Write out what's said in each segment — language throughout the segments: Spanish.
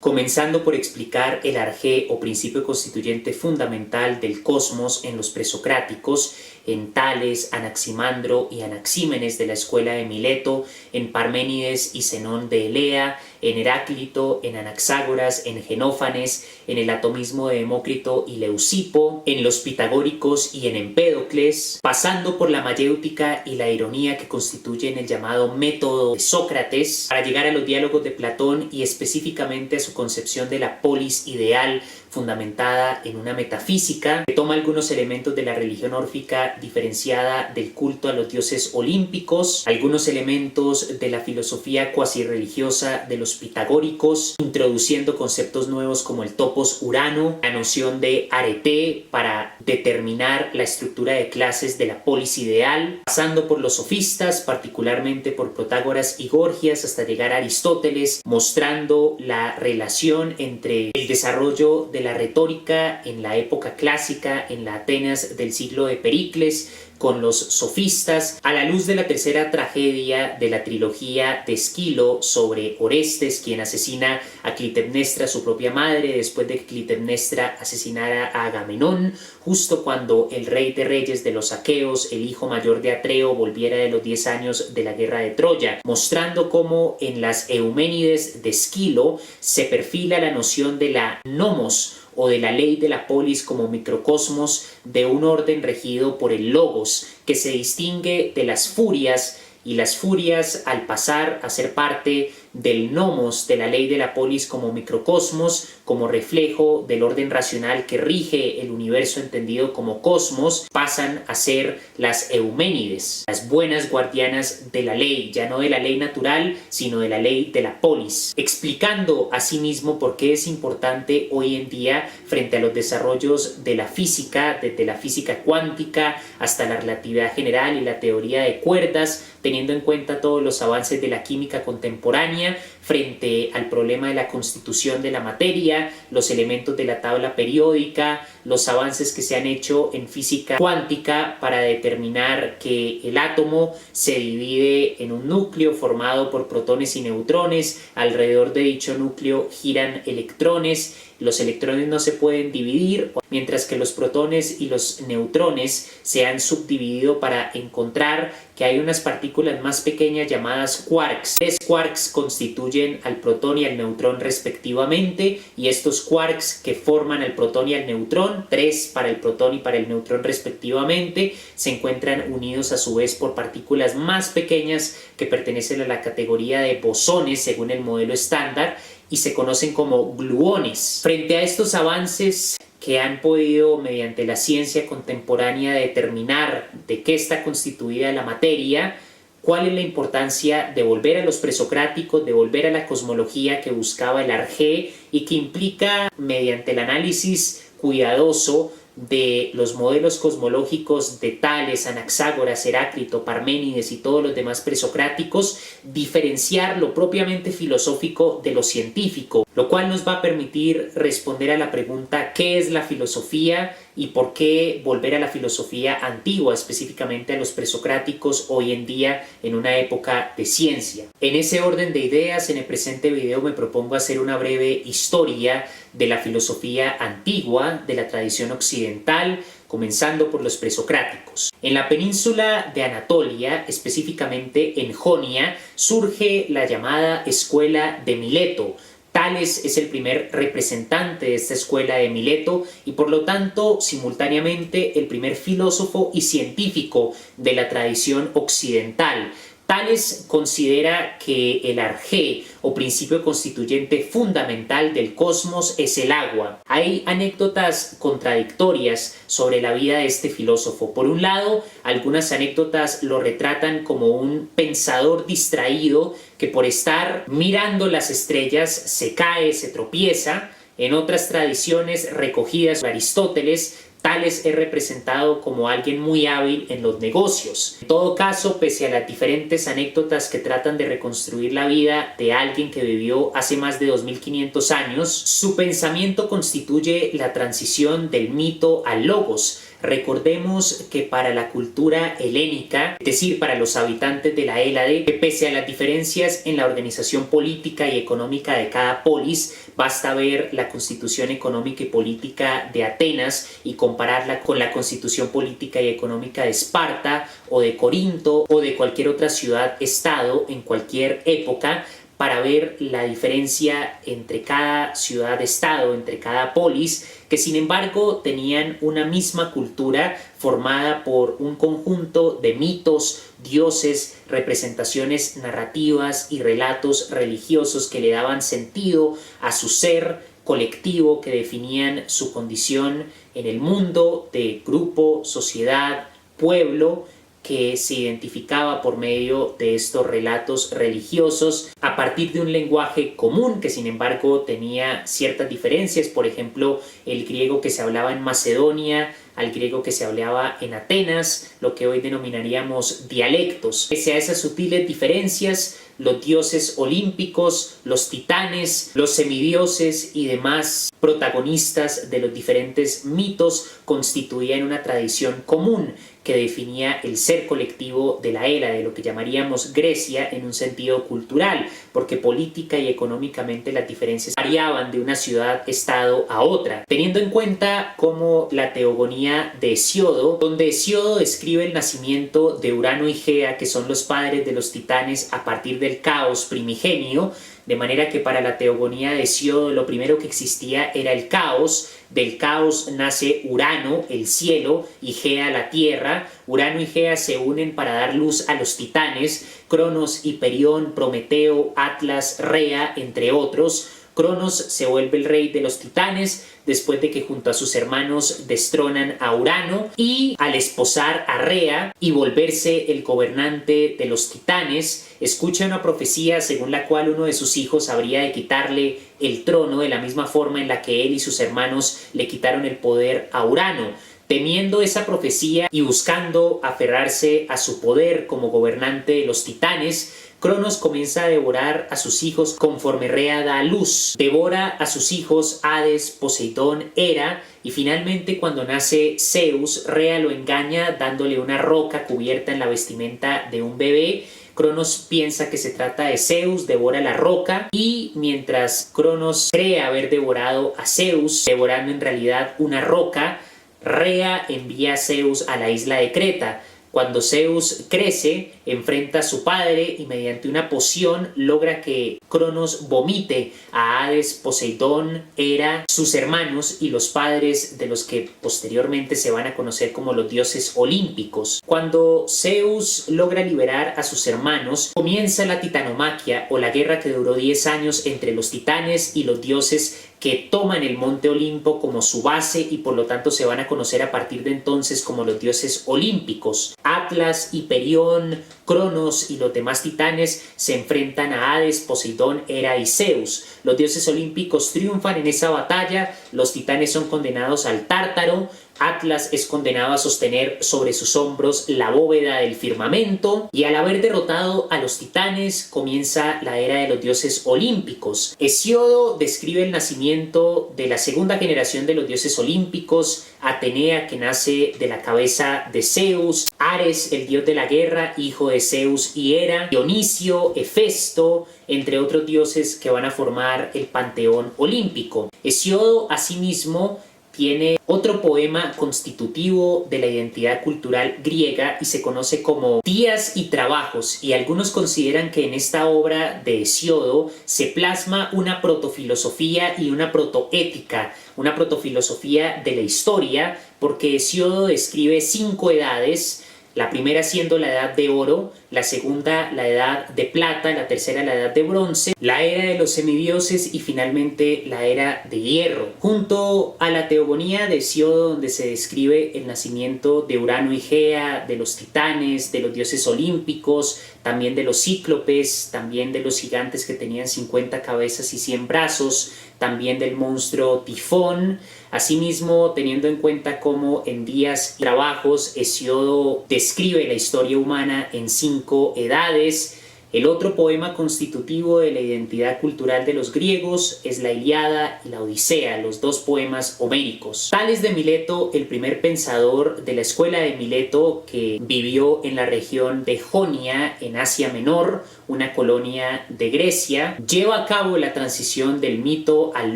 comenzando por explicar el arjé o principio constituyente fundamental del cosmos en los presocráticos, en Tales, Anaximandro y Anaxímenes de la escuela de Mileto, en Parménides y Zenón de Elea, en Heráclito, en Anaxágoras, en Genófanes, en el atomismo de Demócrito y Leucipo, en los pitagóricos y en Empédocles, pasando por la mayéutica y la ironía que constituyen el llamado método de Sócrates, para llegar a los diálogos de Platón y específicamente a su concepción de la polis ideal fundamentada en una metafísica que toma algunos elementos de la religión órfica diferenciada del culto a los dioses olímpicos, algunos elementos de la filosofía cuasi religiosa de los pitagóricos, introduciendo conceptos nuevos como el topos urano, la noción de arete para determinar la estructura de clases de la polis ideal, pasando por los sofistas, particularmente por Protágoras y Gorgias, hasta llegar a Aristóteles, mostrando la relación entre el desarrollo de la retórica en la época clásica, en la Atenas del siglo de Pericles, con los sofistas, a la luz de la tercera tragedia de la trilogía de Esquilo sobre Orestes, quien asesina a Clitemnestra, su propia madre, después de que Clitemnestra asesinara a Agamenón, justo cuando el rey de reyes de los aqueos, el hijo mayor de Atreo, volviera de los 10 años de la guerra de Troya, mostrando cómo en las Euménides de Esquilo se perfila la noción de la nomos, o de la ley de la polis como microcosmos de un orden regido por el logos, que se distingue de las furias, y las furias, al pasar a ser parte del nomos de la ley de la polis como microcosmos, como reflejo del orden racional que rige el universo entendido como cosmos, pasan a ser las Euménides, las buenas guardianas de la ley, ya no de la ley natural, sino de la ley de la polis, explicando asimismo por qué es importante hoy en día frente a los desarrollos de la física, desde la física cuántica hasta la relatividad general y la teoría de cuerdas, teniendo en cuenta todos los avances de la química contemporánea frente al problema de la constitución de la materia, los elementos de la tabla periódica, los avances que se han hecho en física cuántica para determinar que el átomo se divide en un núcleo formado por protones y neutrones, alrededor de dicho núcleo giran electrones, los electrones no se pueden dividir, mientras que los protones y los neutrones se han subdividido para encontrar que hay unas partículas más pequeñas llamadas quarks. 3 quarks constituyen al protón y al neutrón respectivamente, y estos quarks que forman al protón y al neutrón, 3 para el protón y para el neutrón respectivamente, se encuentran unidos a su vez por partículas más pequeñas que pertenecen a la categoría de bosones según el modelo estándar, y se conocen como gluones. Frente a estos avances que han podido, mediante la ciencia contemporánea, determinar de qué está constituida la materia, ¿cuál es la importancia de volver a los presocráticos, de volver a la cosmología que buscaba el arjé y que implica, mediante el análisis cuidadoso de los modelos cosmológicos de Tales, Anaxágoras, Heráclito, Parménides y todos los demás presocráticos, diferenciar lo propiamente filosófico de lo científico, lo cual nos va a permitir responder a la pregunta ¿qué es la filosofía? Y por qué volver a la filosofía antigua, específicamente a los presocráticos hoy en día en una época de ciencia. En ese orden de ideas, en el presente video me propongo hacer una breve historia de la filosofía antigua, de la tradición occidental, comenzando por los presocráticos. En la península de Anatolia, específicamente en Jonia, surge la llamada escuela de Mileto. Tales es el primer representante de esta escuela de Mileto y por lo tanto simultáneamente el primer filósofo y científico de la tradición occidental. Tales considera que el arjé o principio constituyente fundamental del cosmos es el agua. Hay anécdotas contradictorias sobre la vida de este filósofo. Por un lado, algunas anécdotas lo retratan como un pensador distraído que por estar mirando las estrellas se cae, se tropieza. En otras tradiciones recogidas por Aristóteles, Tales es representado como alguien muy hábil en los negocios. En todo caso, pese a las diferentes anécdotas que tratan de reconstruir la vida de alguien que vivió hace más de 2500 años, su pensamiento constituye la transición del mito al logos, Recordemos que para la cultura helénica, es decir, para los habitantes de la Hélade, que pese a las diferencias en la organización política y económica de cada polis, basta ver la constitución económica y política de Atenas y compararla con la constitución política y económica de Esparta o de Corinto o de cualquier otra ciudad-estado en cualquier época, para ver la diferencia entre cada ciudad-estado, entre cada polis, que sin embargo tenían una misma cultura formada por un conjunto de mitos, dioses, representaciones narrativas y relatos religiosos que le daban sentido a su ser colectivo, que definían su condición en el mundo de grupo, sociedad, pueblo, que se identificaba por medio de estos relatos religiosos a partir de un lenguaje común que sin embargo tenía ciertas diferencias, por ejemplo el griego que se hablaba en Macedonia al griego que se hablaba en Atenas, lo que hoy denominaríamos dialectos. Pese a esas sutiles diferencias, los dioses olímpicos, los titanes, los semidioses y demás protagonistas de los diferentes mitos constituían una tradición común que definía el ser colectivo de la Hélade, de lo que llamaríamos Grecia en un sentido cultural, porque política y económicamente las diferencias variaban de una ciudad-estado a otra. Teniendo en cuenta como la teogonía de Hesíodo, donde Hesíodo describe el nacimiento de Urano y Gea, que son los padres de los titanes a partir del caos primigenio, de manera que para la teogonía de Hesíodo lo primero que existía era el caos. Del caos nace Urano, el cielo, y Gea, la tierra. Urano y Gea se unen para dar luz a los titanes, Cronos, Hiperión, Prometeo, Atlas, Rea, entre otros. Cronos se vuelve el rey de los titanes después de que junto a sus hermanos destronan a Urano, y al esposar a Rea y volverse el gobernante de los titanes, escucha una profecía según la cual uno de sus hijos habría de quitarle el trono de la misma forma en la que él y sus hermanos le quitaron el poder a Urano. Temiendo esa profecía y buscando aferrarse a su poder como gobernante de los titanes, Cronos comienza a devorar a sus hijos conforme Rea da a luz. Devora a sus hijos Hades, Poseidón, Hera, y finalmente cuando nace Zeus, Rea lo engaña dándole una roca cubierta en la vestimenta de un bebé. Cronos piensa que se trata de Zeus, devora la roca, y mientras Cronos cree haber devorado a Zeus, devorando en realidad una roca, Rea envía a Zeus a la isla de Creta. Cuando Zeus crece, enfrenta a su padre y mediante una poción logra que Cronos vomite a Hades, Poseidón, Hera, sus hermanos y los padres de los que posteriormente se van a conocer como los dioses olímpicos. Cuando Zeus logra liberar a sus hermanos, comienza la titanomaquia, o la guerra que duró 10 años entre los titanes y los dioses que toman el monte Olimpo como su base y por lo tanto se van a conocer a partir de entonces como los dioses olímpicos. Atlas, Hiperión, Cronos y los demás titanes se enfrentan a Hades, Poseidón, Hera y Zeus. Los dioses olímpicos triunfan en esa batalla, los titanes son condenados al Tártaro, Atlas es condenado a sostener sobre sus hombros la bóveda del firmamento, y al haber derrotado a los titanes comienza la era de los dioses olímpicos. Hesíodo describe el nacimiento de la segunda generación de los dioses olímpicos: Atenea, que nace de la cabeza de Zeus; Ares, el dios de la guerra, hijo de Zeus y Hera; Dionisio, Hefesto, entre otros dioses que van a formar el panteón olímpico. Hesíodo asimismo tiene otro poema constitutivo de la identidad cultural griega y se conoce como Días y Trabajos, y algunos consideran que en esta obra de Hesíodo se plasma una protofilosofía y una protoética, una protofilosofía de la historia, porque Hesíodo describe 5 edades, la primera siendo la edad de oro, la segunda la edad de plata, la tercera la edad de bronce, la era de los semidioses y finalmente la era de hierro. Junto a la teogonía de Hesíodo, donde se describe el nacimiento de Urano y Gea, de los titanes, de los dioses olímpicos, también de los cíclopes, también de los gigantes que tenían 50 cabezas y 100 brazos, también del monstruo Tifón. Asimismo, teniendo en cuenta cómo en Días y Trabajos Hesíodo describe la historia humana en 5 edades, El otro poema constitutivo de la identidad cultural de los griegos es la Ilíada y la Odisea, los dos poemas homéricos. Tales de Mileto, el primer pensador de la escuela de Mileto, que vivió en la región de Jonia, en Asia Menor, una colonia de Grecia, lleva a cabo la transición del mito al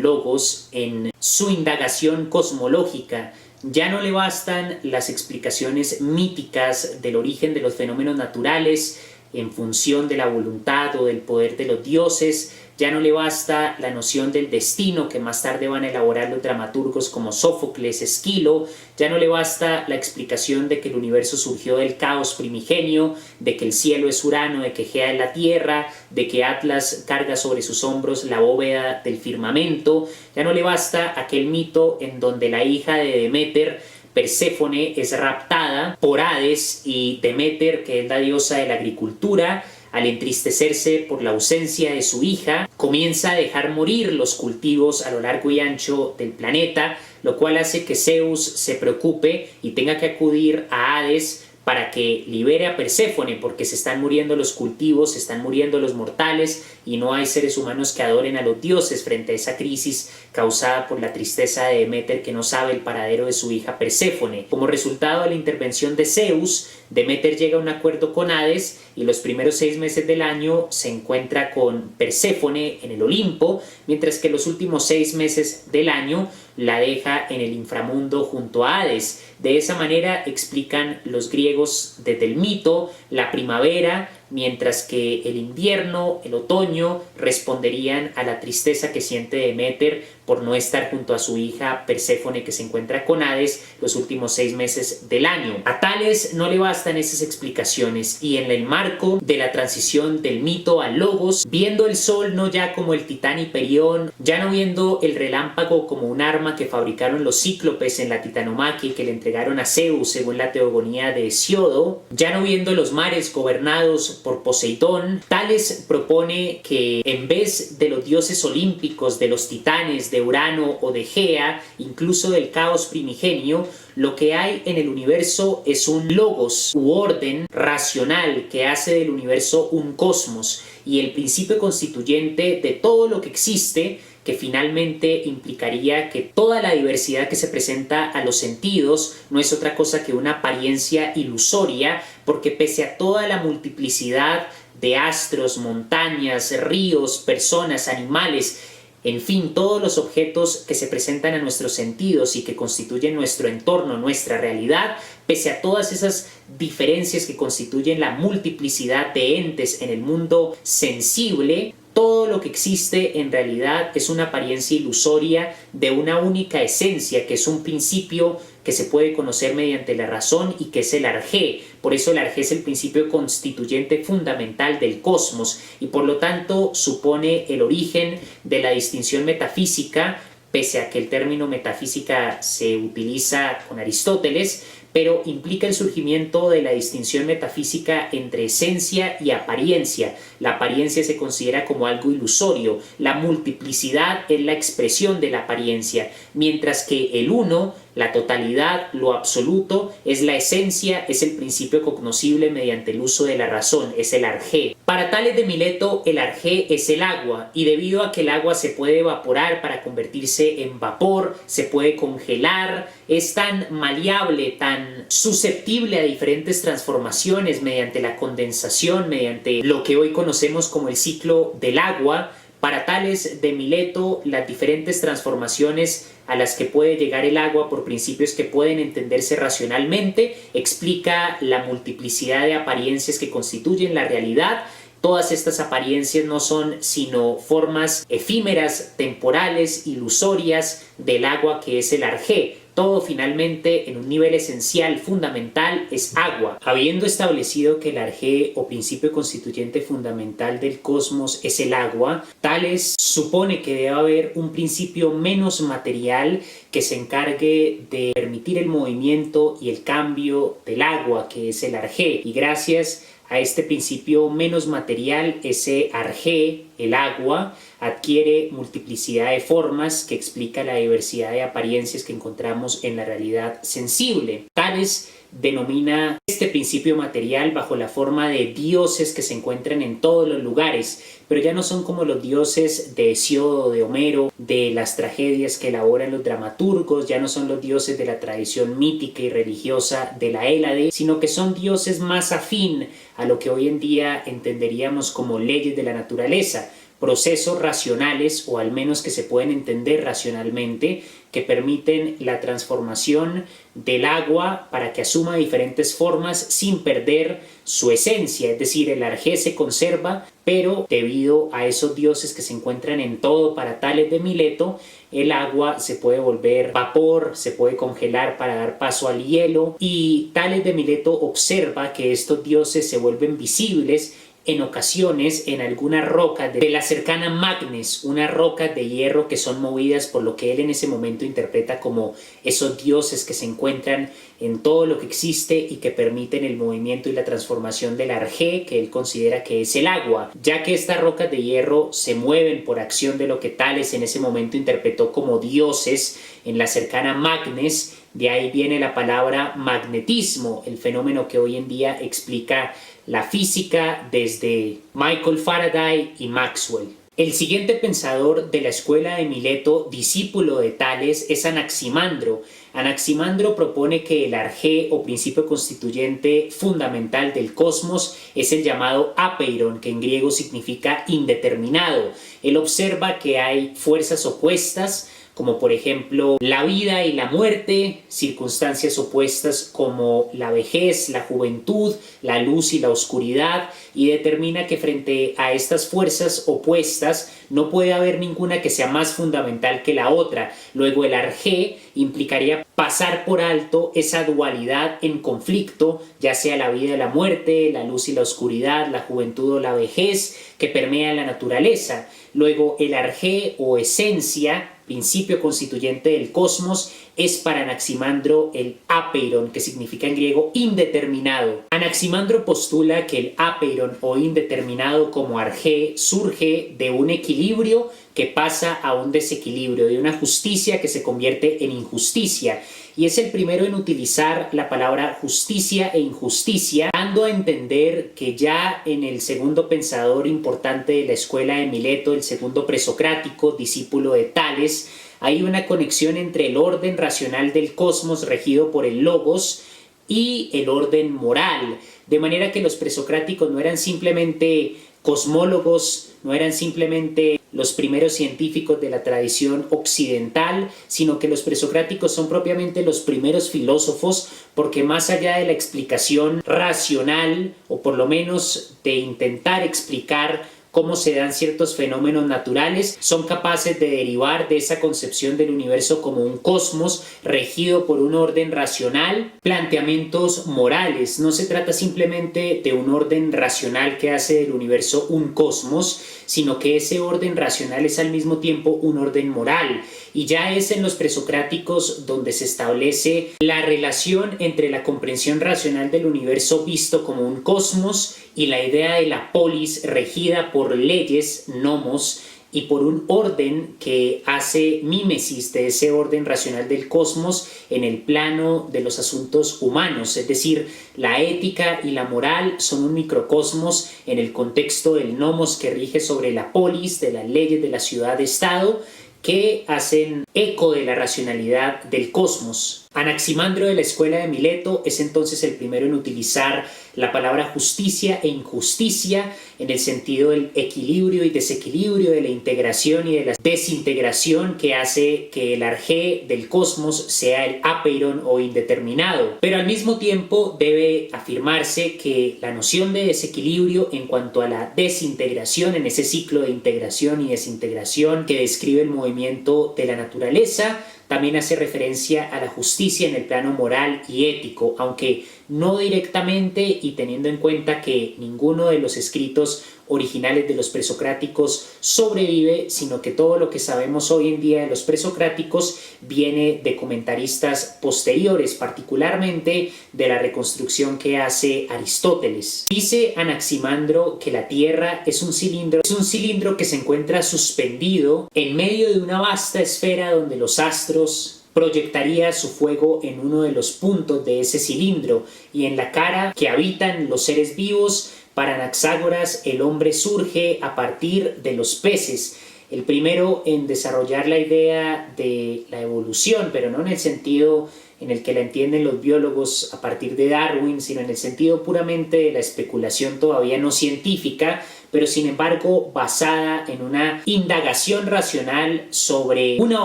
logos en su indagación cosmológica. Ya no le bastan las explicaciones míticas del origen de los fenómenos naturales en función de la voluntad o del poder de los dioses. Ya no le basta la noción del destino que más tarde van a elaborar los dramaturgos como Sófocles, Esquilo. Ya no le basta la explicación de que el universo surgió del caos primigenio, de que el cielo es Urano, de que Gea es la tierra, de que Atlas carga sobre sus hombros la bóveda del firmamento. Ya no le basta aquel mito en donde la hija de Deméter, Perséfone, es raptada por Hades, y Deméter, que es la diosa de la agricultura, al entristecerse por la ausencia de su hija, comienza a dejar morir los cultivos a lo largo y ancho del planeta, lo cual hace que Zeus se preocupe y tenga que acudir a Hades para que libere a Perséfone, porque se están muriendo los cultivos, se están muriendo los mortales y no hay seres humanos que adoren a los dioses frente a esa crisis causada por la tristeza de Deméter, que no sabe el paradero de su hija Perséfone. Como resultado de la intervención de Zeus, Deméter llega a un acuerdo con Hades y los primeros 6 meses del año se encuentra con Perséfone en el Olimpo, mientras que los últimos 6 meses del año la deja en el inframundo junto a Hades. De esa manera explican los griegos desde el mito la primavera, mientras que el invierno, el otoño, responderían a la tristeza que siente Deméter por no estar junto a su hija Perséfone, que se encuentra con Hades los últimos 6 meses del año. A Tales no le bastan esas explicaciones, y en el marco de la transición del mito al logos, viendo el sol no ya como el titán Hiperión, ya no viendo el relámpago como un arma que fabricaron los cíclopes en la Titanomaquia y que le entregaron a Zeus según la teogonía de Hesiodo, ya no viendo los mares gobernados por Poseidón, Tales propone que en vez de los dioses olímpicos, de los titanes, de Urano o de Gea, incluso del caos primigenio, lo que hay en el universo es un logos u orden racional que hace del universo un cosmos, y el principio constituyente de todo lo que existe, que finalmente implicaría que toda la diversidad que se presenta a los sentidos no es otra cosa que una apariencia ilusoria, porque pese a toda la multiplicidad de astros, montañas, ríos, personas, animales, en fin, todos los objetos que se presentan a nuestros sentidos y que constituyen nuestro entorno, nuestra realidad, pese a todas esas diferencias que constituyen la multiplicidad de entes en el mundo sensible, todo lo que existe en realidad es una apariencia ilusoria de una única esencia, que es un principio que se puede conocer mediante la razón y que es el arjé. Por eso el arjé es el principio constituyente fundamental del cosmos y por lo tanto supone el origen de la distinción metafísica, pese a que el término metafísica se utiliza con Aristóteles, pero implica el surgimiento de la distinción metafísica entre esencia y apariencia. La apariencia se considera como algo ilusorio, la multiplicidad es la expresión de la apariencia, mientras que el uno, la totalidad, lo absoluto, es la esencia, es el principio cognoscible mediante el uso de la razón, es el arjé. Para Tales de Mileto, el arjé es el agua, y debido a que el agua se puede evaporar para convertirse en vapor, se puede congelar, es tan maleable, tan susceptible a diferentes transformaciones mediante la condensación, mediante lo que hoy conocemos como el ciclo del agua. Para Tales de Mileto, las diferentes transformaciones a las que puede llegar el agua por principios que pueden entenderse racionalmente explica la multiplicidad de apariencias que constituyen la realidad. Todas estas apariencias no son sino formas efímeras, temporales, ilusorias del agua que es el arjé. Todo finalmente en un nivel esencial, fundamental, es agua. Habiendo establecido que el arjé o principio constituyente fundamental del cosmos es el agua, Tales supone que debe haber un principio menos material que se encargue de permitir el movimiento y el cambio del agua, que es el arjé. Y gracias a este principio menos material, ese arjé, el agua, adquiere multiplicidad de formas que explica la diversidad de apariencias que encontramos en la realidad sensible. Tales denomina este principio material bajo la forma de dioses que se encuentran en todos los lugares, pero ya no son como los dioses de Hesíodo, de Homero, de las tragedias que elaboran los dramaturgos, ya no son los dioses de la tradición mítica y religiosa de la Hélade, sino que son dioses más afín a lo que hoy en día entenderíamos como leyes de la naturaleza, procesos racionales, o al menos que se pueden entender racionalmente, que permiten la transformación del agua para que asuma diferentes formas sin perder su esencia. Es decir, el arjé se conserva, pero debido a esos dioses que se encuentran en todo para Tales de Mileto, el agua se puede volver vapor, se puede congelar para dar paso al hielo, y Tales de Mileto observa que estos dioses se vuelven visibles en ocasiones en algunas rocas de la cercana Magnes, unas rocas de hierro que son movidas por lo que él en ese momento interpreta como esos dioses que se encuentran en todo lo que existe y que permiten el movimiento y la transformación del arjé, que él considera que es el agua, ya que estas rocas de hierro se mueven por acción de lo que Tales en ese momento interpretó como dioses en la cercana Magnes. De ahí viene la palabra magnetismo, el fenómeno que hoy en día explica la física desde Michael Faraday y Maxwell. El siguiente pensador de la escuela de Mileto, discípulo de Tales, es Anaximandro. Anaximandro propone que el arjé o principio constituyente fundamental del cosmos es el llamado apeiron, que en griego significa indeterminado. Él observa que hay fuerzas opuestas, como por ejemplo la vida y la muerte, circunstancias opuestas como la vejez, la juventud, la luz y la oscuridad, y determina que frente a estas fuerzas opuestas no puede haber ninguna que sea más fundamental que la otra. Luego el arjé implicaría pasar por alto esa dualidad en conflicto, ya sea la vida y la muerte, la luz y la oscuridad, la juventud o la vejez, que permea la naturaleza. Luego el arjé o esencia, principio constituyente del cosmos, es para Anaximandro el apeiron, que significa en griego indeterminado. Anaximandro postula que el apeiron o indeterminado como arjé surge de un equilibrio que pasa a un desequilibrio, de una justicia que se convierte en injusticia, y es el primero en utilizar la palabra justicia e injusticia, dando a entender que ya en el segundo pensador importante de la escuela de Mileto, el segundo presocrático, discípulo de Tales, hay una conexión entre el orden racional del cosmos regido por el logos y el orden moral, de manera que los presocráticos no eran simplemente cosmólogos, no eran simplemente los primeros científicos de la tradición occidental, sino que los presocráticos son propiamente los primeros filósofos, porque más allá de la explicación racional, o por lo menos de intentar explicar cómo se dan ciertos fenómenos naturales, son capaces de derivar de esa concepción del universo como un cosmos regido por un orden racional, planteamientos morales. No se trata simplemente de un orden racional que hace del universo un cosmos, sino que ese orden racional es al mismo tiempo un orden moral. Y ya es en los presocráticos donde se establece la relación entre la comprensión racional del universo visto como un cosmos y la idea de la polis regida por leyes, nomos, y por un orden que hace mímesis de ese orden racional del cosmos en el plano de los asuntos humanos. Es decir, la ética y la moral son un microcosmos en el contexto del nomos que rige sobre la polis, de las leyes de la ciudad-estado, que hacen eco de la racionalidad del cosmos. Anaximandro de la escuela de Mileto es entonces el primero en utilizar la palabra justicia e injusticia en el sentido del equilibrio y desequilibrio, de la integración y de la desintegración, que hace que el arjé del cosmos sea el apeiron o indeterminado. Pero al mismo tiempo debe afirmarse que la noción de desequilibrio en cuanto a la desintegración, en ese ciclo de integración y desintegración que describe el movimiento de la naturaleza, también hace referencia a la justicia en el plano moral y ético, aunque no directamente, y teniendo en cuenta que ninguno de los escritos originales de los presocráticos sobrevive, sino que todo lo que sabemos hoy en día de los presocráticos viene de comentaristas posteriores, particularmente de la reconstrucción que hace Aristóteles. Dice Anaximandro que la Tierra es un cilindro que se encuentra suspendido en medio de una vasta esfera donde los astros, proyectaría su fuego en uno de los puntos de ese cilindro, y en la cara que habitan los seres vivos, para Anaxágoras el hombre surge a partir de los peces. El primero en desarrollar la idea de la evolución, pero no en el sentido en el que la entienden los biólogos a partir de Darwin, sino en el sentido puramente de la especulación todavía no científica, pero sin embargo basada en una indagación racional sobre una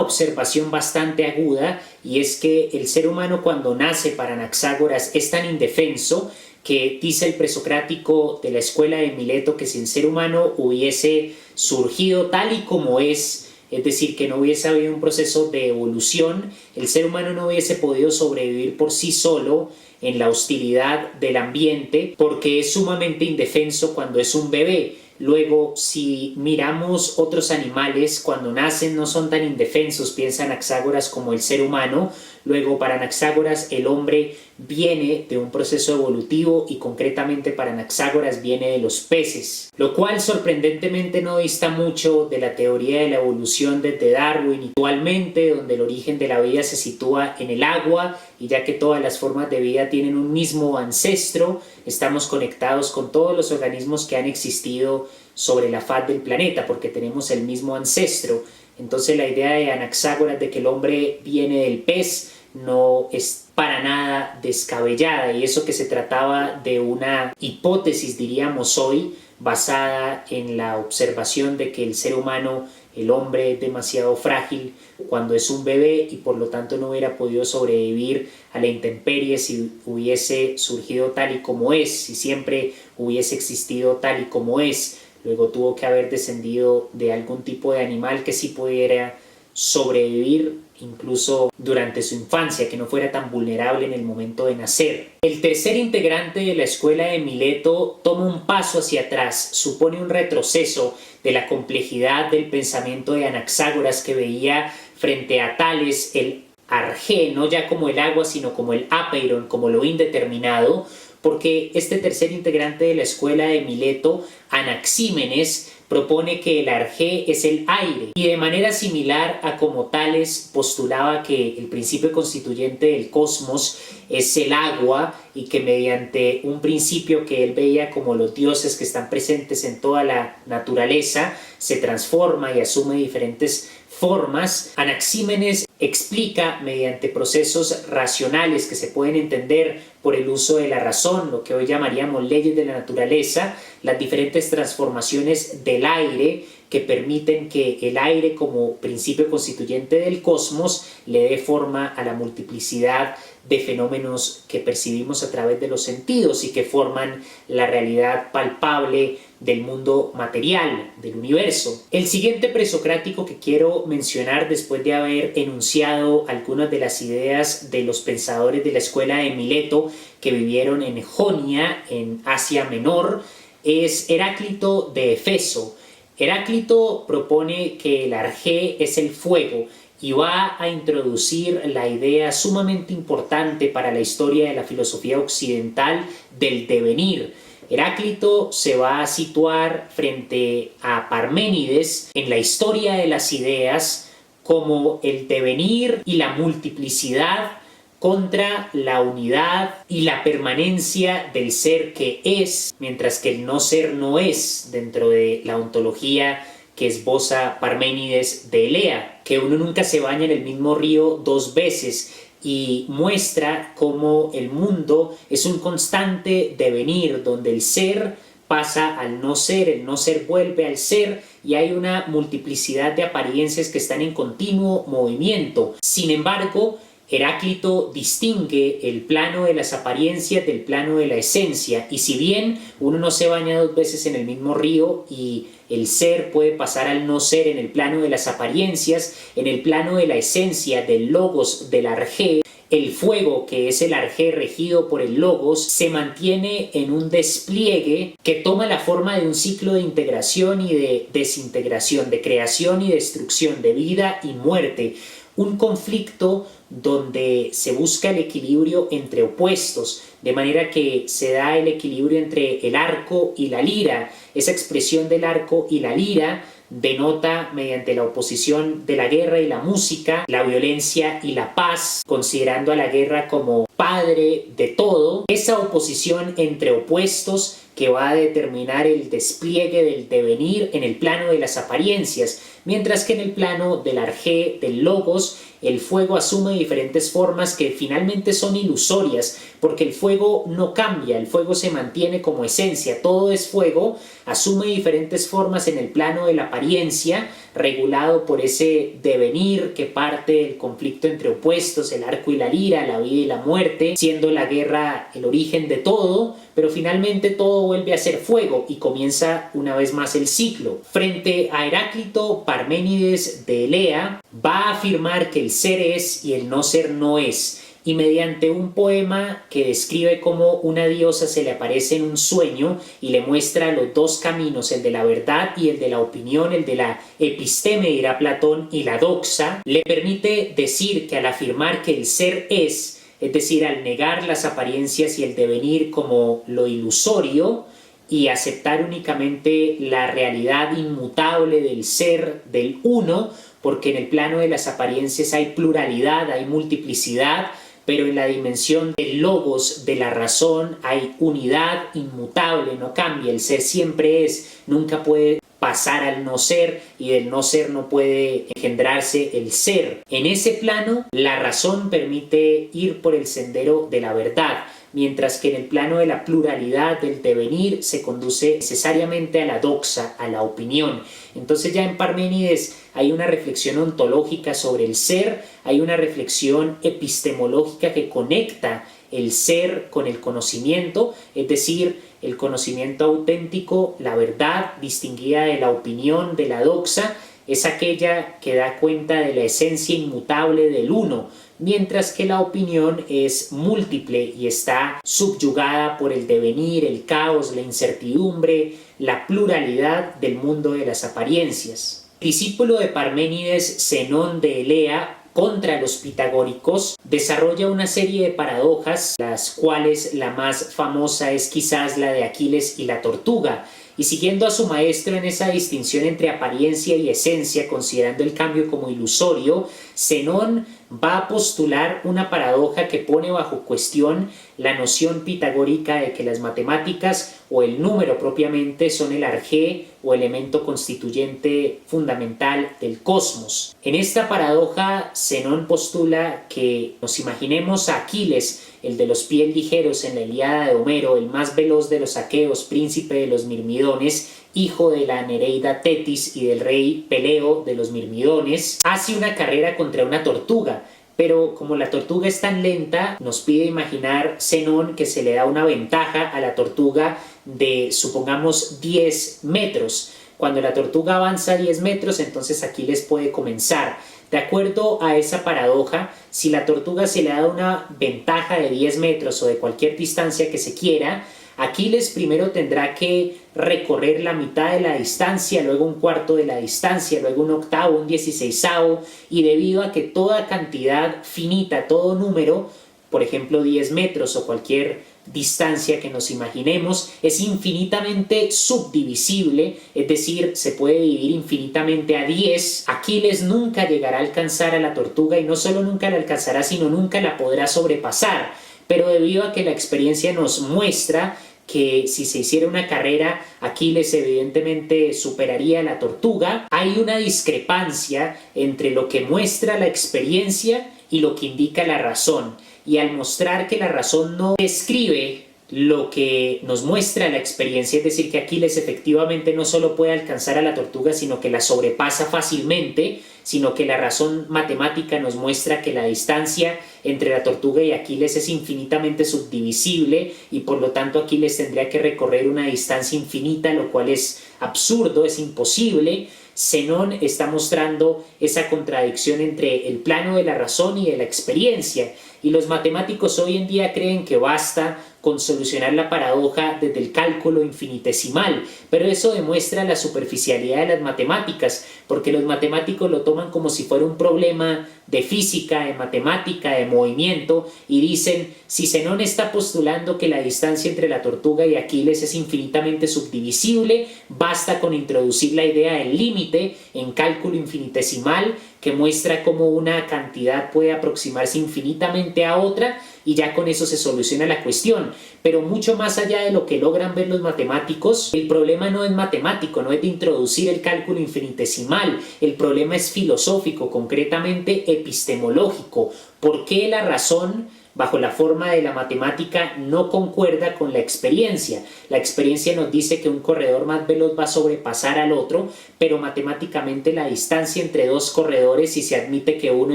observación bastante aguda, y es que el ser humano cuando nace para Anaxágoras es tan indefenso que dice el presocrático de la escuela de Mileto que si el ser humano hubiese surgido tal y como es decir, que no hubiese habido un proceso de evolución, el ser humano no hubiese podido sobrevivir por sí solo en la hostilidad del ambiente, porque es sumamente indefenso cuando es un bebé. Luego, si miramos otros animales, cuando nacen no son tan indefensos, piensa Anaxágoras, como el ser humano. Luego, para Anaxágoras, el hombre viene de un proceso evolutivo y concretamente para Anaxágoras viene de los peces, lo cual sorprendentemente no dista mucho de la teoría de la evolución desde Darwin actualmente, donde el origen de la vida se sitúa en el agua, y ya que todas las formas de vida tienen un mismo ancestro, estamos conectados con todos los organismos que han existido sobre la faz del planeta porque tenemos el mismo ancestro. Entonces la idea de Anaxágoras de que el hombre viene del pez no es para nada descabellada, y eso que se trataba de una hipótesis, diríamos hoy, basada en la observación de que el ser humano, el hombre, es demasiado frágil cuando es un bebé y por lo tanto no hubiera podido sobrevivir a la intemperie si hubiese surgido tal y como es, si siempre hubiese existido tal y como es. Luego tuvo que haber descendido de algún tipo de animal que sí pudiera sobrevivir incluso durante su infancia, que no fuera tan vulnerable en el momento de nacer. El tercer integrante de la escuela de Mileto toma un paso hacia atrás, supone un retroceso de la complejidad del pensamiento de Anaxágoras, que veía frente a Tales el arjé, no ya como el agua, sino como el apeiron, como lo indeterminado, porque este tercer integrante de la escuela de Mileto, Anaxímenes, propone que el arjé es el aire, y de manera similar a como Tales postulaba que el principio constituyente del cosmos es el agua, y que mediante un principio que él veía como los dioses que están presentes en toda la naturaleza se transforma y asume diferentes formas, Anaxímenes explica mediante procesos racionales que se pueden entender por el uso de la razón, lo que hoy llamaríamos leyes de la naturaleza, las diferentes transformaciones del aire que permiten que el aire, como principio constituyente del cosmos, le dé forma a la multiplicidad de fenómenos que percibimos a través de los sentidos y que forman la realidad palpable del mundo material, del universo. El siguiente presocrático que quiero mencionar, después de haber enunciado algunas de las ideas de los pensadores de la escuela de Mileto que vivieron en Jonia, en Asia Menor, es Heráclito de Éfeso. Heráclito propone que el arjé es el fuego y va a introducir la idea sumamente importante para la historia de la filosofía occidental del devenir. Heráclito se va a situar frente a Parménides en la historia de las ideas como el devenir y la multiplicidad contra la unidad y la permanencia del ser que es, mientras que el no ser no es, dentro de la ontología que esboza Parménides de Elea, que uno nunca se baña en el mismo río dos veces, y muestra cómo el mundo es un constante devenir donde el ser pasa al no ser, el no ser vuelve al ser, y hay una multiplicidad de apariencias que están en continuo movimiento. Sin embargo, Heráclito distingue el plano de las apariencias del plano de la esencia, y si bien uno no se baña dos veces en el mismo río y el ser puede pasar al no ser en el plano de las apariencias, en el plano de la esencia, del logos, del arjé, el fuego, que es el arjé regido por el logos, se mantiene en un despliegue que toma la forma de un ciclo de integración y de desintegración, de creación y destrucción, de vida y muerte, un conflicto donde se busca el equilibrio entre opuestos, de manera que se da el equilibrio entre el arco y la lira. Esa expresión del arco y la lira denota mediante la oposición de la guerra y la música, la violencia y la paz, considerando a la guerra como padre de todo. Esa oposición entre opuestos que va a determinar el despliegue del devenir en el plano de las apariencias, mientras que en el plano del arjé, del logos, el fuego asume diferentes formas que finalmente son ilusorias, porque el fuego no cambia, el fuego se mantiene como esencia, todo es fuego, asume diferentes formas en el plano de la apariencia, regulado por ese devenir que parte del conflicto entre opuestos, el arco y la lira, la vida y la muerte, siendo la guerra el origen de todo, pero finalmente todo vuelve a ser fuego y comienza una vez más el ciclo. Frente a Heráclito, Parménides de Elea va a afirmar que el ser es y el no ser no es, y mediante un poema que describe cómo una diosa se le aparece en un sueño y le muestra los dos caminos, el de la verdad y el de la opinión, el de la episteme, dirá Platón, y la doxa, le permite decir que al afirmar que el ser es decir, al negar las apariencias y el devenir como lo ilusorio y aceptar únicamente la realidad inmutable del ser, del uno, porque en el plano de las apariencias hay pluralidad, hay multiplicidad, pero en la dimensión del logos, de la razón, hay unidad inmutable, no cambia, el ser siempre es, nunca puede pasar al no ser y del no ser no puede engendrarse el ser. En ese plano, la razón permite ir por el sendero de la verdad, mientras que en el plano de la pluralidad del devenir se conduce necesariamente a la doxa, a la opinión. Entonces ya en Parménides hay una reflexión ontológica sobre el ser, hay una reflexión epistemológica que conecta el ser con el conocimiento, es decir, el conocimiento auténtico, la verdad distinguida de la opinión, de la doxa, es aquella que da cuenta de la esencia inmutable del uno, mientras que la opinión es múltiple y está subyugada por el devenir, el caos, la incertidumbre, la pluralidad del mundo de las apariencias. Discípulo de Parménides, Zenón de Elea, contra los pitagóricos, desarrolla una serie de paradojas, las cuales la más famosa es quizás la de Aquiles y la tortuga, y siguiendo a su maestro en esa distinción entre apariencia y esencia, considerando el cambio como ilusorio, Zenón va a postular una paradoja que pone bajo cuestión la noción pitagórica de que las matemáticas o el número propiamente son el arjé o elemento constituyente fundamental del cosmos. En esta paradoja, Zenón postula que nos imaginemos a Aquiles, el de los pies ligeros en la Ilíada de Homero, el más veloz de los aqueos, príncipe de los mirmidones, hijo de la Nereida Tetis y del rey Peleo de los mirmidones, hace una carrera contra una tortuga, pero como la tortuga es tan lenta, nos pide imaginar Zenón que se le da una ventaja a la tortuga de, supongamos, 10 metros. Cuando la tortuga avanza 10 metros, entonces Aquiles puede comenzar. De acuerdo a esa paradoja, si la tortuga se le da una ventaja de 10 metros o de cualquier distancia que se quiera, Aquiles primero tendrá que recorrer la mitad de la distancia, luego un cuarto de la distancia, luego un octavo, un 16avo, y debido a que toda cantidad finita, todo número, por ejemplo 10 metros o cualquier distancia que nos imaginemos, es infinitamente subdivisible, es decir, se puede dividir infinitamente a 10, Aquiles nunca llegará a alcanzar a la tortuga y no solo nunca la alcanzará, sino nunca la podrá sobrepasar. Pero debido a que la experiencia nos muestra que si se hiciera una carrera, Aquiles evidentemente superaría a la tortuga, hay una discrepancia entre lo que muestra la experiencia y lo que indica la razón. Y al mostrar que la razón no describe lo que nos muestra la experiencia, es decir, que Aquiles efectivamente no solo puede alcanzar a la tortuga, sino que la sobrepasa fácilmente, sino que la razón matemática nos muestra que la distancia entre la tortuga y Aquiles es infinitamente subdivisible y por lo tanto Aquiles tendría que recorrer una distancia infinita, lo cual es absurdo, es imposible. Zenón está mostrando esa contradicción entre el plano de la razón y de la experiencia, y los matemáticos hoy en día creen que basta con solucionar la paradoja desde el cálculo infinitesimal, pero eso demuestra la superficialidad de las matemáticas, porque los matemáticos lo toman como si fuera un problema de física, de matemática, de movimiento, y dicen, si Zenón está postulando que la distancia entre la tortuga y Aquiles es infinitamente subdivisible, basta con introducir la idea del límite en cálculo infinitesimal, que muestra cómo una cantidad puede aproximarse infinitamente a otra, y ya con eso se soluciona la cuestión. Pero mucho más allá de lo que logran ver los matemáticos, el problema no es matemático, no es de introducir el cálculo infinitesimal, el problema es filosófico, concretamente epistemológico. ¿Por qué la razón, bajo la forma de la matemática, no concuerda con la experiencia? La experiencia nos dice que un corredor más veloz va a sobrepasar al otro, pero matemáticamente la distancia entre dos corredores, si se admite que uno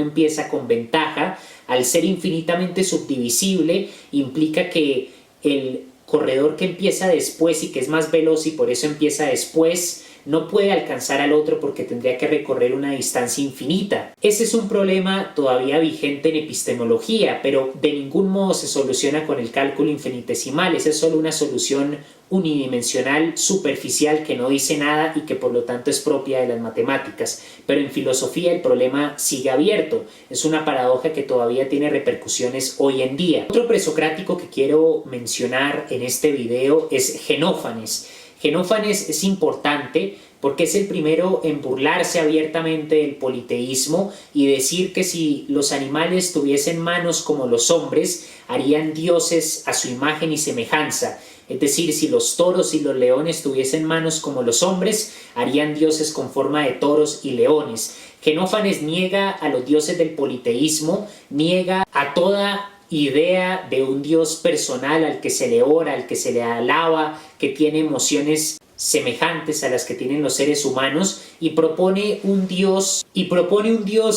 empieza con ventaja, al ser infinitamente subdivisible, implica que el corredor que empieza después y que es más veloz y por eso empieza después, no puede alcanzar al otro porque tendría que recorrer una distancia infinita. Ese es un problema todavía vigente en epistemología, pero de ningún modo se soluciona con el cálculo infinitesimal. Esa es solo una solución unidimensional, superficial, que no dice nada y que por lo tanto es propia de las matemáticas. Pero en filosofía el problema sigue abierto. Es una paradoja que todavía tiene repercusiones hoy en día. Otro presocrático que quiero mencionar en este video es Genófanes. Genófanes es importante porque es el primero en burlarse abiertamente del politeísmo y decir que si los animales tuviesen manos como los hombres, harían dioses a su imagen y semejanza. Es decir, si los toros y los leones tuviesen manos como los hombres, harían dioses con forma de toros y leones. Genófanes niega a los dioses del politeísmo, niega a toda idea de un Dios personal al que se le ora, al que se le alaba, que tiene emociones semejantes a las que tienen los seres humanos, y propone un Dios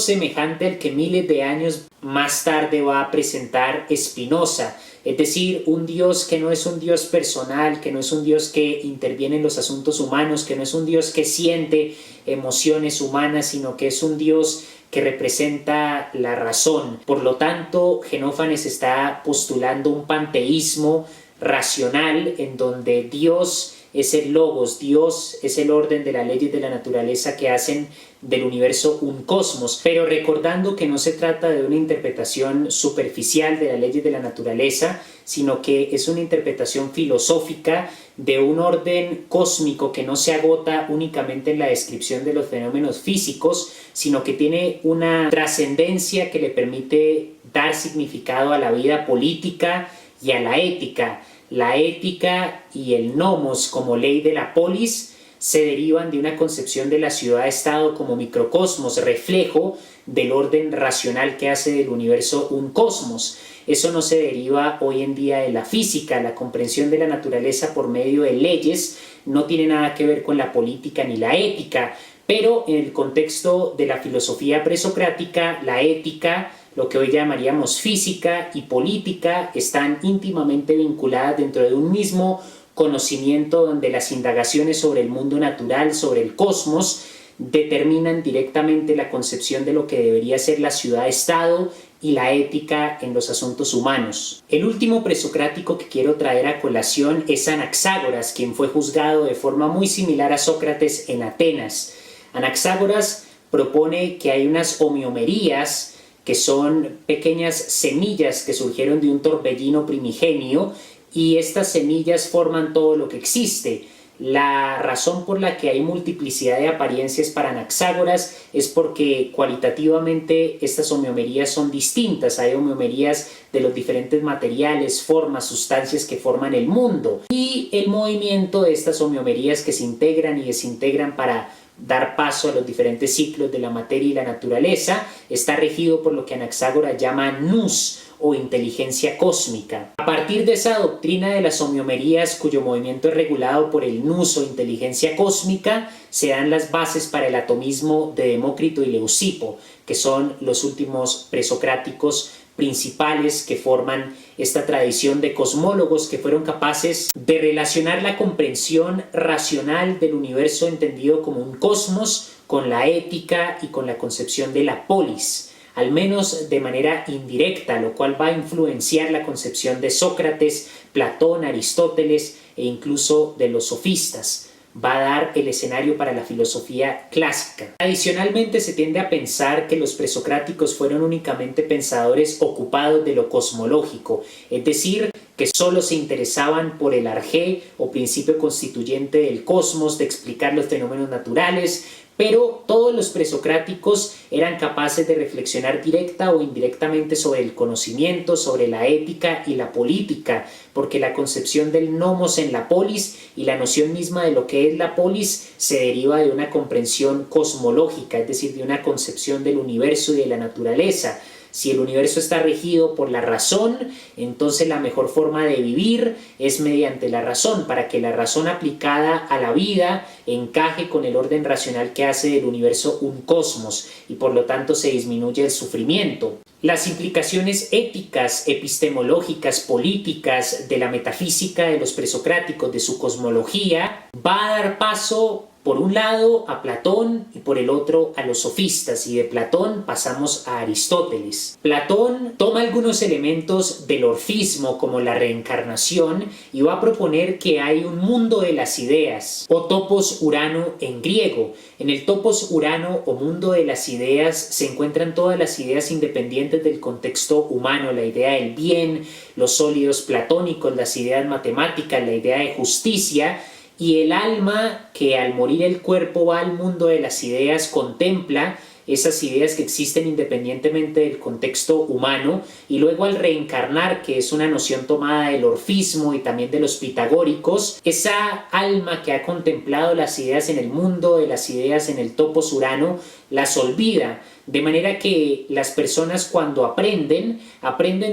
semejante al que miles de años más tarde va a presentar Spinoza. Es decir, un Dios que no es un Dios personal, que no es un Dios que interviene en los asuntos humanos, que no es un Dios que siente emociones humanas, sino que es un Dios que representa la razón. Por lo tanto, Genófanes está postulando un panteísmo racional en donde Dios es el logos, Dios es el orden de las leyes de la naturaleza que hacen del universo un cosmos, pero recordando que no se trata de una interpretación superficial de las leyes de la naturaleza, sino que es una interpretación filosófica de un orden cósmico que no se agota únicamente en la descripción de los fenómenos físicos, sino que tiene una trascendencia que le permite dar significado a la vida política y a la ética. La ética y el nomos como ley de la polis se derivan de una concepción de la ciudad-estado como microcosmos, reflejo del orden racional que hace del universo un cosmos. Eso no se deriva hoy en día de la física. La comprensión de la naturaleza por medio de leyes no tiene nada que ver con la política ni la ética, pero en el contexto de la filosofía presocrática, la ética, lo que hoy llamaríamos física y política, están íntimamente vinculadas dentro de un mismo conocimiento donde las indagaciones sobre el mundo natural, sobre el cosmos, determinan directamente la concepción de lo que debería ser la ciudad-estado y la ética en los asuntos humanos. El último presocrático que quiero traer a colación es Anaxágoras, quien fue juzgado de forma muy similar a Sócrates en Atenas. Anaxágoras propone que hay unas homeomerías, que son pequeñas semillas que surgieron de un torbellino primigenio, y estas semillas forman todo lo que existe. La razón por la que hay multiplicidad de apariencias para Anaxágoras es porque cualitativamente estas homeomerías son distintas. Hay homeomerías de los diferentes materiales, formas, sustancias que forman el mundo, y el movimiento de estas homeomerías que se integran y desintegran para dar paso a los diferentes ciclos de la materia y la naturaleza está regido por lo que Anaxágoras llama nous, o inteligencia cósmica. A partir de esa doctrina de las homeomerías, cuyo movimiento es regulado por el nous o inteligencia cósmica, se dan las bases para el atomismo de Demócrito y Leucipo, que son los últimos presocráticos principales que forman esta tradición de cosmólogos que fueron capaces de relacionar la comprensión racional del universo entendido como un cosmos con la ética y con la concepción de la polis, al menos de manera indirecta, lo cual va a influenciar la concepción de Sócrates, Platón, Aristóteles e incluso de los sofistas. va a dar el escenario para la filosofía clásica. Adicionalmente, se tiende a pensar que los presocráticos fueron únicamente pensadores ocupados de lo cosmológico, es decir, que solo se interesaban por el arjé o principio constituyente del cosmos, de explicar los fenómenos naturales, pero todos los presocráticos eran capaces de reflexionar directa o indirectamente sobre el conocimiento, sobre la ética y la política, porque la concepción del nomos en la polis y la noción misma de lo que es la polis se deriva de una comprensión cosmológica, es decir, de una concepción del universo y de la naturaleza. Si el universo está regido por la razón, entonces la mejor forma de vivir es mediante la razón, para que la razón aplicada a la vida encaje con el orden racional que hace del universo un cosmos y por lo tanto se disminuye el sufrimiento. Las implicaciones éticas, epistemológicas, políticas de la metafísica de los presocráticos, de su cosmología, va a dar paso por un lado a Platón y por el otro a los sofistas, y de Platón pasamos a Aristóteles. Platón toma algunos elementos del orfismo como la reencarnación y va a proponer que hay un mundo de las ideas, o topos urano en griego. En el topos urano o mundo de las ideas se encuentran todas las ideas independientes del contexto humano, la idea del bien, los sólidos platónicos, las ideas matemáticas, la idea de justicia. Y el alma, que al morir el cuerpo va al mundo de las ideas, contempla esas ideas que existen independientemente del contexto humano, y luego al reencarnar, que es una noción tomada del orfismo y también de los pitagóricos, esa alma que ha contemplado las ideas en el mundo de las ideas en el topos urano las olvida. De manera que las personas cuando aprenden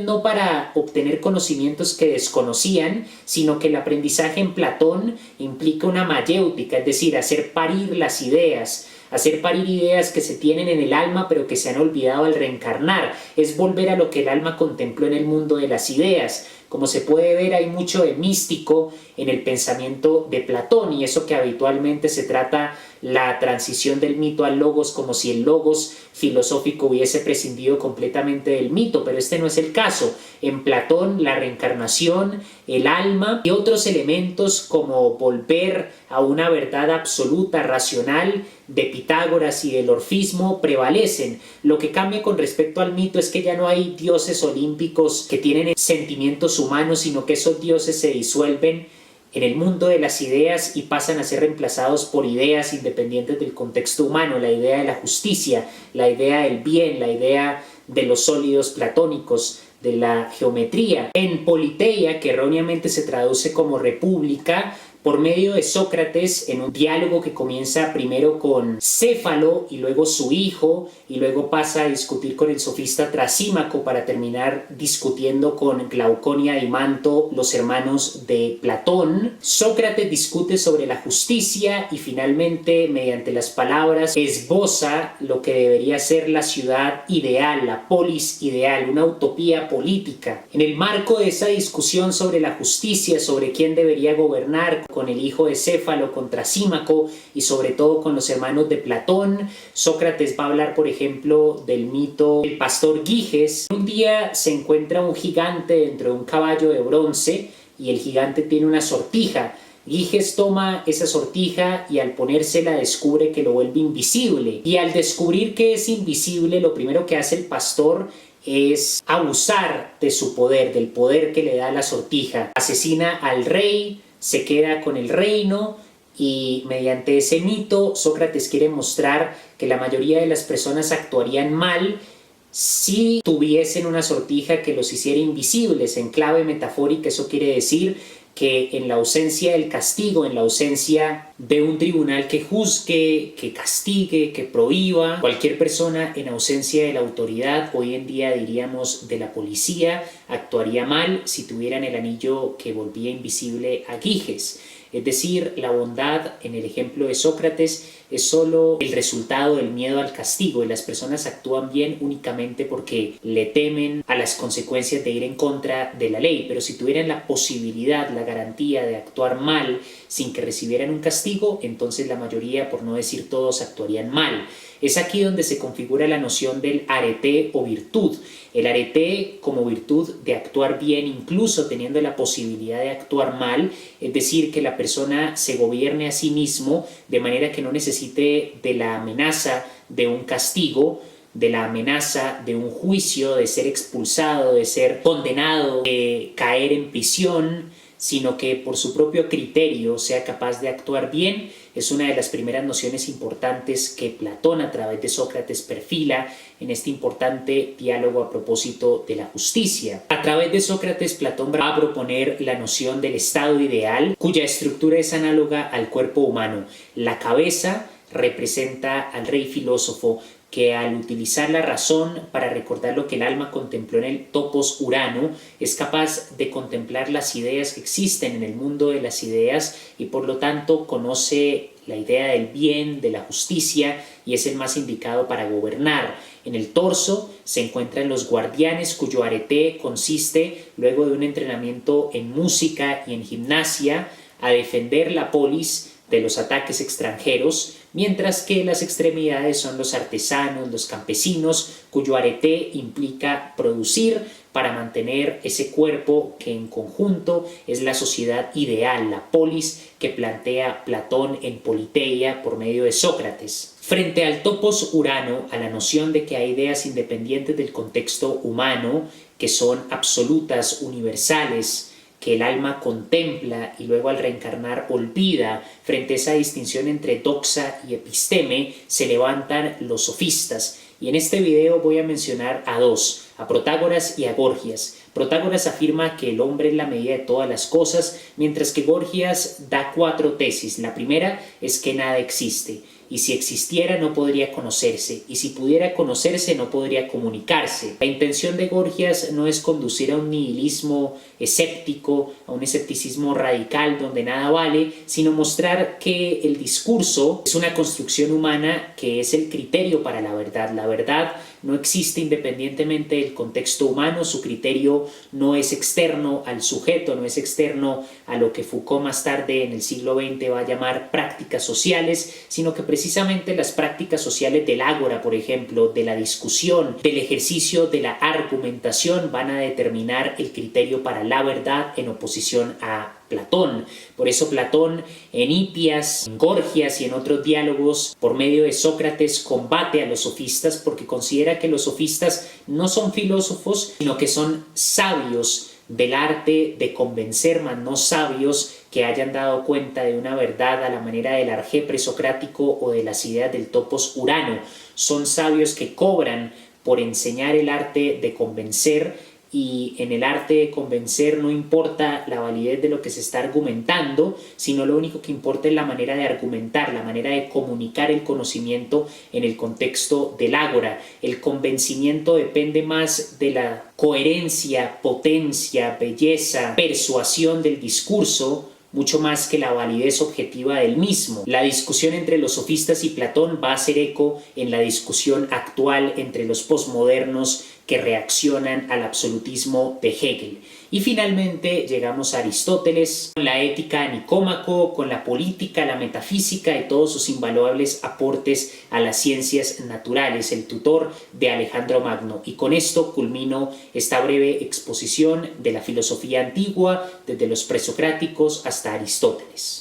no para obtener conocimientos que desconocían, sino que el aprendizaje en Platón implica una mayéutica, es decir, hacer parir las ideas, hacer parir ideas que se tienen en el alma pero que se han olvidado al reencarnar, es volver a lo que el alma contempló en el mundo de las ideas. Como se puede ver, hay mucho de místico en el pensamiento de Platón, y eso que habitualmente se trata la transición del mito al logos, como si el logos filosófico hubiese prescindido completamente del mito, pero este no es el caso. En Platón, la reencarnación, el alma y otros elementos como volver a una verdad absoluta, racional, de Pitágoras y del orfismo prevalecen. Lo que cambia con respecto al mito es que ya no hay dioses olímpicos que tienen sentimientos humanos, sino que esos dioses se disuelven en el mundo de las ideas y pasan a ser reemplazados por ideas independientes del contexto humano, la idea de la justicia, la idea del bien, la idea de los sólidos platónicos, de la geometría. En Politeia, que erróneamente se traduce como república, por medio de Sócrates, en un diálogo que comienza primero con Céfalo y luego su hijo, y luego pasa a discutir con el sofista Trasímaco para terminar discutiendo con Glauconia y Manto, los hermanos de Platón. Sócrates discute sobre la justicia y finalmente, mediante las palabras, esboza lo que debería ser la ciudad ideal, la polis ideal, una utopía política. En el marco de esa discusión sobre la justicia, sobre quién debería gobernar, con el hijo de Céfalo, con Trasímaco y sobre todo con los hermanos de Platón, Sócrates va a hablar, por ejemplo, del mito del pastor Giges. Un día se encuentra un gigante dentro de un caballo de bronce y el gigante tiene una sortija. Giges toma esa sortija y al ponérsela descubre que lo vuelve invisible. Y al descubrir que es invisible, lo primero que hace el pastor es abusar de su poder, del poder que le da la sortija. Asesina al rey, se queda con el reino, y mediante ese mito Sócrates quiere mostrar que la mayoría de las personas actuarían mal si tuviesen una sortija que los hiciera invisibles. En clave metafórica, eso quiere decir que en la ausencia del castigo, en la ausencia de un tribunal que juzgue, que castigue, que prohíba, cualquier persona en ausencia de la autoridad, hoy en día diríamos de la policía, actuaría mal si tuvieran el anillo que volvía invisible a Giges. Es decir, la bondad en el ejemplo de Sócrates es solo el resultado del miedo al castigo y las personas actúan bien únicamente porque le temen a las consecuencias de ir en contra de la ley. Pero si tuvieran la posibilidad, la garantía de actuar mal sin que recibieran un castigo, entonces la mayoría, por no decir todos, actuarían mal. Es aquí donde se configura la noción del arete o virtud. El arete como virtud de actuar bien, incluso teniendo la posibilidad de actuar mal, es decir, que la persona se gobierne a sí mismo de manera que no necesite de la amenaza de un castigo, de la amenaza de un juicio, de ser expulsado, de ser condenado, de caer en prisión, sino que por su propio criterio sea capaz de actuar bien. Es una de las primeras nociones importantes que Platón a través de Sócrates perfila en este importante diálogo a propósito de la justicia. A través de Sócrates, Platón va a proponer la noción del estado ideal, cuya estructura es análoga al cuerpo humano. La cabeza representa al rey filósofo, que al utilizar la razón para recordar lo que el alma contempló en el topos Urano, es capaz de contemplar las ideas que existen en el mundo de las ideas y por lo tanto conoce la idea del bien, de la justicia, y es el más indicado para gobernar. En el torso se encuentran los guardianes, cuyo arete consiste, luego de un entrenamiento en música y en gimnasia, a defender la polis de los ataques extranjeros, mientras que las extremidades son los artesanos, los campesinos, cuyo arete implica producir para mantener ese cuerpo que en conjunto es la sociedad ideal, la polis que plantea Platón en Politeia por medio de Sócrates. Frente al topos Urano, a la noción de que hay ideas independientes del contexto humano, que son absolutas, universales, que el alma contempla y luego al reencarnar olvida, frente a esa distinción entre doxa y episteme, se levantan los sofistas. Y en este video voy a mencionar a dos, a Protágoras y a Gorgias. Protágoras afirma que el hombre es la medida de todas las cosas, mientras que Gorgias da 4 tesis. La primera es que nada existe, y si existiera no podría conocerse, y si pudiera conocerse no podría comunicarse. La intención de Gorgias no es conducir a un nihilismo escéptico, a un escepticismo radical donde nada vale, sino mostrar que el discurso es una construcción humana que es el criterio para la verdad. La verdad no existe independientemente del contexto humano, su criterio no es externo al sujeto, no es externo a lo que Foucault más tarde en el siglo XX va a llamar prácticas sociales, sino que precisamente las prácticas sociales del ágora, por ejemplo, de la discusión, del ejercicio de la argumentación, van a determinar el criterio para la verdad en oposición a Platón. Por eso Platón en Hipias, en Gorgias y en otros diálogos por medio de Sócrates combate a los sofistas porque considera que los sofistas no son filósofos, sino que son sabios del arte de convencer, mas no sabios que hayan dado cuenta de una verdad a la manera del arjé presocrático o de las ideas del topos Urano. Son sabios que cobran por enseñar el arte de convencer, y en el arte de convencer no importa la validez de lo que se está argumentando, sino lo único que importa es la manera de argumentar, la manera de comunicar el conocimiento en el contexto del ágora. El convencimiento depende más de la coherencia, potencia, belleza, persuasión del discurso, mucho más que la validez objetiva del mismo. La discusión entre los sofistas y Platón va a hacer eco en la discusión actual entre los posmodernos que reaccionan al absolutismo de Hegel. Y finalmente llegamos a Aristóteles, con la ética a Nicómaco, con la política, la metafísica y todos sus invaluables aportes a las ciencias naturales, el tutor de Alejandro Magno. Y con esto culmino esta breve exposición de la filosofía antigua, desde los presocráticos hasta Aristóteles.